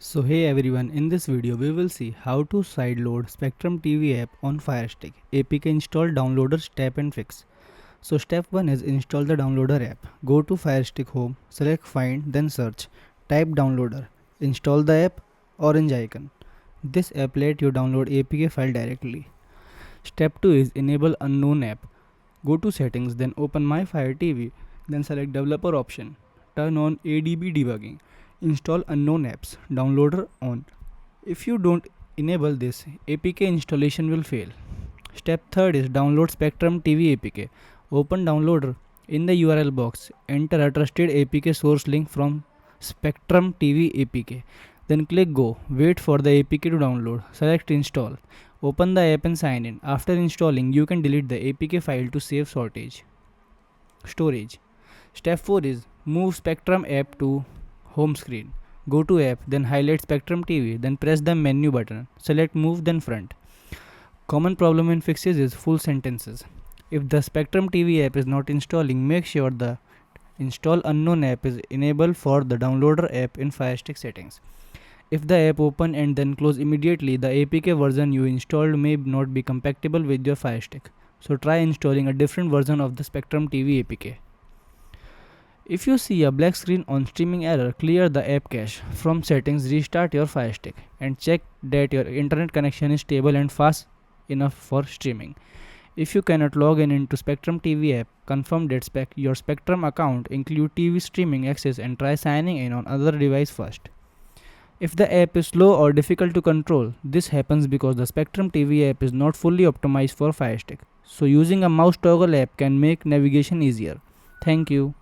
So hey everyone, in this video we will see how to sideload Spectrum TV app on Firestick. APK install downloader step and fix. So step 1 is install the downloader app. Go to Firestick home, select find, then search. Type downloader. Install the app, orange icon. This app let you download APK file directly. Step 2 is enable unknown app. Go to settings, then open my Fire TV, then select developer option. Turn on ADB debugging. Install unknown apps. Downloader on. If you don't enable this, APK installation will fail. Step 3 is download Spectrum TV APK. Open downloader. In the URL box, enter a trusted APK source link from Spectrum TV APK. Then click go. Wait for the APK to download. Select install. Open the app and sign in. After installing, you can delete the APK file to save storage. Step 4 is move Spectrum app to home screen. Go to app, then highlight Spectrum TV, then press the menu button. Select move, then front. Common problem in fixes is full sentences. If the Spectrum TV app is not installing, make sure the install unknown app is enabled for the downloader app in Firestick settings. If the app open and then close immediately, the APK version you installed may not be compatible with your Firestick. So try installing a different version of the Spectrum TV APK. If you see a black screen on streaming error, clear the app cache. From settings, restart your Firestick and check that your internet connection is stable and fast enough for streaming. If you cannot log in into Spectrum TV app, confirm that your Spectrum account include TV streaming access and try signing in on other device first. If the app is slow or difficult to control, this happens because the Spectrum TV app is not fully optimized for Firestick. So using a mouse toggle app can make navigation easier. Thank you.